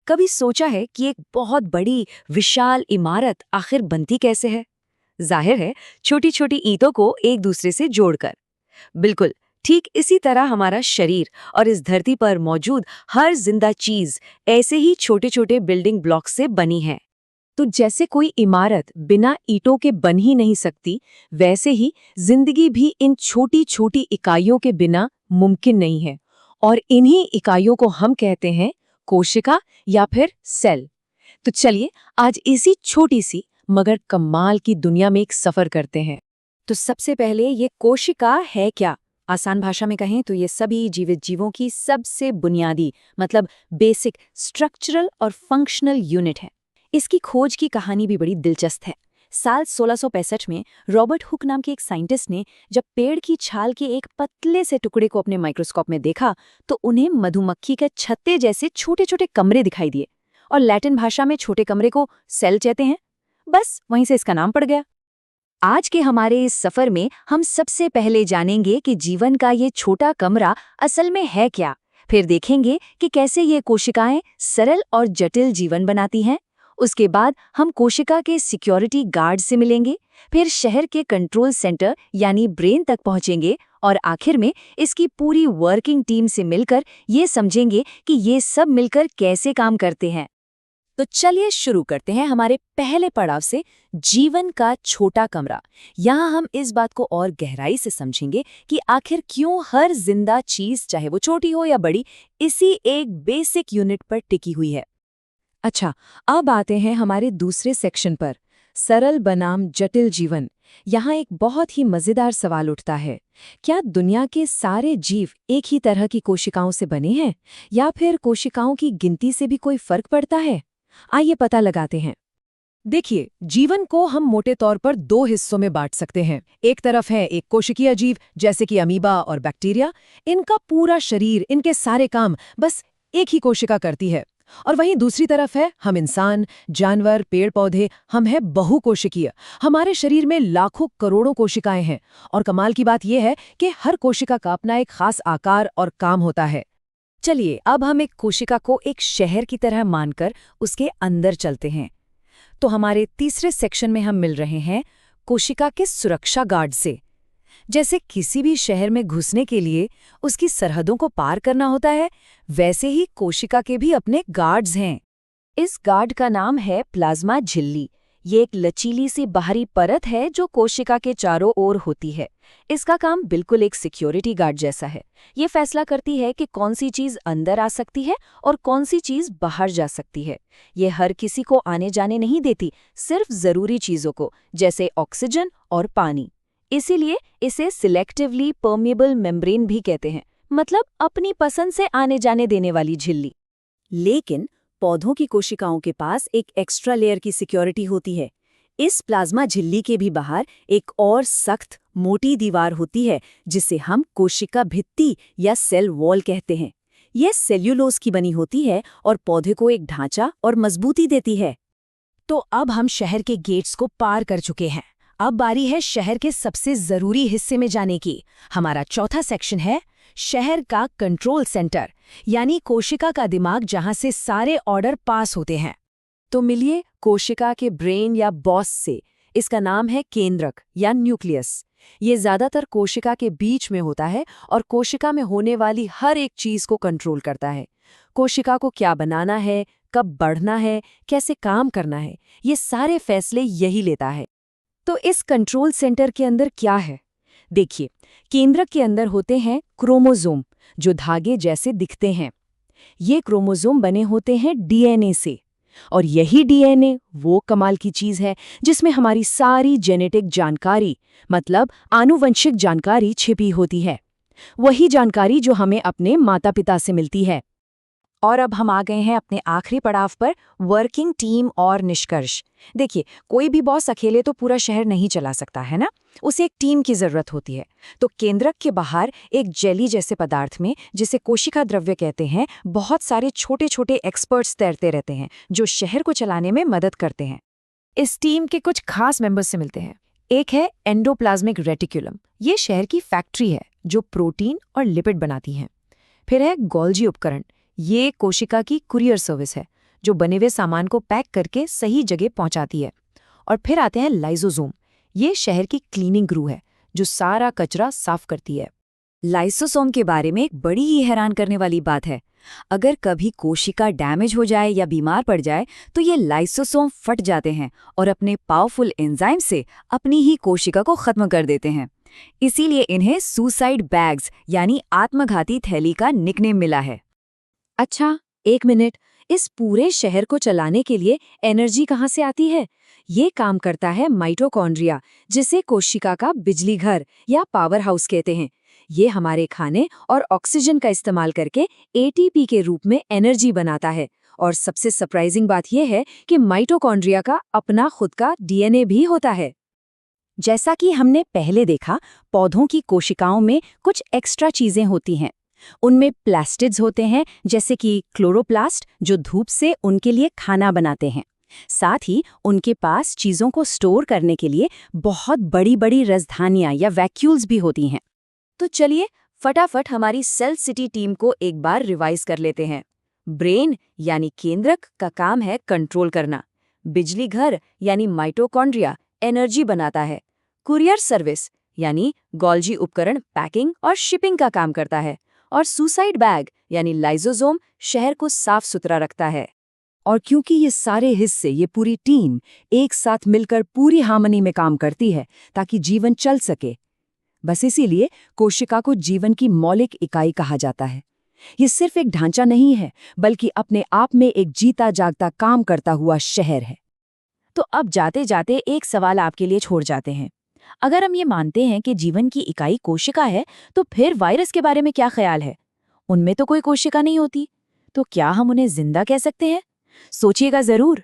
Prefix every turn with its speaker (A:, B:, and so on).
A: कभी सोचा है कि एक बहुत बड़ी विशाल इमारत आखिर बनती कैसे है? जाहिर है, छोटी छोटी ईंटों को एक दूसरे से जोड़कर। बिल्कुल, ठीक इसी तरह हमारा शरीर और इस धरती पर मौजूद हर जिंदा चीज ऐसे ही छोटे छोटे बिल्डिंग ब्लॉक्स से बनी है। तो जैसे कोई इमारत बिना ईंटों के बन ही नहीं सकती, वैसे ही जिंदगी भी इन छोटी छोटी इकाइयों के बिना मुमकिन नहीं है। और इन्हीं इकाइयों को हम कहते हैं कोशिका या फिर सेल। तो चलिए आज इसी छोटी सी मगर कमाल की दुनिया में एक सफर करते हैं। तो सबसे पहले ये कोशिका है क्या? आसान भाषा में कहें तो ये सभी जीवित जीवों की सबसे बुनियादी मतलब बेसिक स्ट्रक्चरल और फंक्शनल यूनिट है। इसकी खोज की कहानी भी बड़ी दिलचस्प है। साल 1665 में रॉबर्ट हुक नाम के एक साइंटिस्ट ने जब पेड़ की छाल के एक पतले से टुकड़े को अपने माइक्रोस्कोप में देखा तो उन्हें मधुमक्खी के छत्ते जैसे छोटे छोटे कमरे दिखाई दिए। और लैटिन भाषा में छोटे कमरे को सेल कहते हैं। बस वहीं से इसका नाम पड़ गया। आज के हमारे इस सफर में हम सबसे पहले जानेंगे कि जीवन का ये छोटा कमरा असल में है क्या। फिर देखेंगे कि कैसे ये कोशिकाएं सरल और जटिल जीवन बनाती हैं। उसके बाद हम कोशिका के सिक्योरिटी गार्ड से मिलेंगे, फिर शहर के कंट्रोल सेंटर यानी ब्रेन तक पहुंचेंगे और आखिर में इसकी पूरी वर्किंग टीम से मिलकर ये समझेंगे कि ये सब मिलकर कैसे काम करते हैं। तो चलिए शुरू करते हैं हमारे पहले पड़ाव से, जीवन का छोटा कमरा। यहाँ हम इस बात को और गहराई से समझेंगे कि आखिर क्यों हर जिंदा चीज, चाहे वो छोटी हो या बड़ी, इसी एक बेसिक यूनिट पर टिकी हुई है। अच्छा, अब आते हैं हमारे दूसरे सेक्शन पर, सरल बनाम जटिल जीवन। यहाँ एक बहुत ही मजेदार सवाल उठता है, क्या दुनिया के सारे जीव एक ही तरह की कोशिकाओं से बने हैं या फिर कोशिकाओं की गिनती से भी कोई फर्क पड़ता है? आइए पता लगाते हैं।
B: देखिए, जीवन को हम मोटे तौर पर दो हिस्सों में बांट सकते हैं। एक तरफ है एक कोशिकीय जीव जैसे कि अमीबा और बैक्टीरिया। इनका पूरा शरीर, इनके सारे काम बस एक ही कोशिका करती है। और वहीं दूसरी तरफ है हम इंसान, जानवर, पेड़ पौधे। हम हैं बहुकोशिकीय। हमारे शरीर में लाखों करोड़ों कोशिकाएं हैं और कमाल की बात यह है कि हर कोशिका का अपना एक खास आकार और काम होता है।
A: चलिए अब हम एक कोशिका को एक शहर की तरह मानकर उसके अंदर चलते हैं। तो हमारे तीसरे सेक्शन में हम मिल रहे हैं कोशिका के सुरक्षा गार्ड से। जैसे किसी भी शहर में घुसने के लिए उसकी सरहदों को पार करना होता है, वैसे ही कोशिका के भी अपने गार्ड्स हैं। इस गार्ड का नाम है प्लाज्मा झिल्ली। ये एक लचीली सी बाहरी परत है जो कोशिका के चारों ओर होती है। इसका काम बिल्कुल एक सिक्योरिटी गार्ड जैसा है। ये फैसला करती है कि कौन सी चीज अंदर आ सकती है और कौन सी चीज बाहर जा सकती है। ये हर किसी को आने जाने नहीं देती, सिर्फ जरूरी चीजों को, जैसे ऑक्सीजन और पानी। इसीलिए इसे सिलेक्टिवली परमिएबल मेम्ब्रेन भी कहते हैं, मतलब अपनी पसंद से आने जाने देने वाली झिल्ली। लेकिन पौधों की कोशिकाओं के पास एक एक्स्ट्रा लेयर की सिक्योरिटी होती है। इस प्लाज्मा झिल्ली के भी बाहर एक और सख्त मोटी दीवार होती है जिसे हम कोशिका भित्ति या सेल वॉल कहते हैं। यह सेल्यूलोज की बनी होती है और पौधे को एक ढांचा और मजबूती देती है।
B: तो अब हम शहर के गेट्स को पार कर चुके हैं। अब बारी है शहर के सबसे जरूरी हिस्से में जाने की। हमारा चौथा सेक्शन है शहर का कंट्रोल सेंटर, यानी कोशिका का दिमाग जहां से सारे ऑर्डर पास होते हैं।
A: तो मिलिए कोशिका के ब्रेन या बॉस से। इसका नाम है केंद्रक या न्यूक्लियस। ये ज्यादातर कोशिका के बीच में होता है और कोशिका में होने वाली हर एक चीज को कंट्रोल करता है। कोशिका को क्या बनाना है, कब बढ़ना है, कैसे काम करना है, ये सारे फैसले यही लेता है। तो इस कंट्रोल सेंटर के अंदर क्या है? देखिए, केंद्रक के अंदर होते हैं क्रोमोसोम जो धागे जैसे दिखते हैं। ये क्रोमोसोम बने होते हैं डीएनए से, और यही डीएनए वो कमाल की चीज है जिसमें हमारी सारी जेनेटिक जानकारी, मतलब आनुवंशिक जानकारी छिपी होती है। वही जानकारी जो हमें अपने माता पिता से मिलती है। और अब हम आ गए हैं अपने आखिरी पड़ाव पर, वर्किंग टीम और निष्कर्ष। देखिए, कोई भी बॉस अकेले तो पूरा शहर नहीं चला सकता है ना, उसे एक टीम की जरूरत होती है। तो केंद्रक के बाहर एक जेली जैसे पदार्थ में, जिसे कोशिका द्रव्य कहते हैं, बहुत सारे छोटे छोटे एक्सपर्ट्स तैरते रहते हैं जो शहर को चलाने में मदद करते हैं।
B: इस टीम के कुछ खास मेंबर्स से मिलते हैं। एक है एंडोप्लाज्मिक रेटिकुलम। ये शहर की फैक्ट्री है जो प्रोटीन और लिपिड बनाती हैं। फिर है गोल्जी उपकरण। ये कोशिका की कुरियर सर्विस है
A: जो बने हुए सामान को पैक करके सही जगह पहुंचाती है। और फिर आते हैं लाइसोसोम। ये शहर की क्लीनिंग क्रू है जो सारा कचरा साफ करती है। लाइसोसोम के बारे में एक बड़ी ही हैरान करने वाली बात है। अगर कभी कोशिका डैमेज हो जाए या बीमार पड़ जाए तो ये लाइसोसोम फट जाते हैं और अपने पावरफुल एंजाइम से अपनी ही कोशिका को खत्म कर देते हैं। इसीलिए इन्हें सुसाइड बैग्स यानी आत्मघाती थैली का निकनेम मिला है। अच्छा, एक मिनट, इस पूरे शहर को चलाने के लिए एनर्जी कहाँ से आती है? ये काम करता है माइटोकॉन्ड्रिया, जिसे कोशिका का बिजली घर या पावर हाउस कहते हैं। ये हमारे खाने और ऑक्सीजन का इस्तेमाल करके एटीपी के रूप में एनर्जी बनाता है। और सबसे सरप्राइजिंग बात यह है कि माइटोकॉन्ड्रिया का अपना खुद का डीएनए भी होता है। जैसा कि हमने पहले देखा, पौधों की कोशिकाओं में कुछ एक्स्ट्रा चीजें होती हैं। उनमें प्लास्टिड्स होते हैं, जैसे कि क्लोरोप्लास्ट, जो धूप से उनके लिए खाना बनाते हैं। साथ ही उनके पास चीजों को स्टोर करने के लिए बहुत बड़ी बड़ी राजधानियां या वैक्यूल्स भी होती हैं। तो चलिए फटाफट हमारी सेल सिटी टीम को एक बार रिवाइज कर लेते हैं। ब्रेन यानी केंद्रक का काम है कंट्रोल करना। बिजली घर यानी माइटोकॉन्ड्रिया एनर्जी बनाता है। कुरियर सर्विस यानी गोल्जी उपकरण पैकिंग और शिपिंग का काम करता है। और सुसाइड बैग यानी लाइसोसोम शहर को साफ सुथरा रखता है।
B: और क्योंकि ये सारे हिस्से, ये पूरी टीम एक साथ मिलकर पूरी हार्मनी में काम करती है ताकि जीवन चल सके, बस इसीलिए कोशिका को जीवन की मौलिक इकाई कहा जाता है। ये सिर्फ एक ढांचा नहीं है, बल्कि अपने आप में एक जीता जागता काम करता हुआ शहर है।
A: तो अब जाते जाते एक सवाल आपके लिए छोड़ जाते हैं। अगर हम ये मानते हैं कि जीवन की इकाई कोशिका है, तो फिर वायरस के बारे में क्या ख्याल है? उनमें तो कोई कोशिका नहीं होती, तो क्या हम उन्हें जिंदा कह सकते हैं? सोचिएगा जरूर।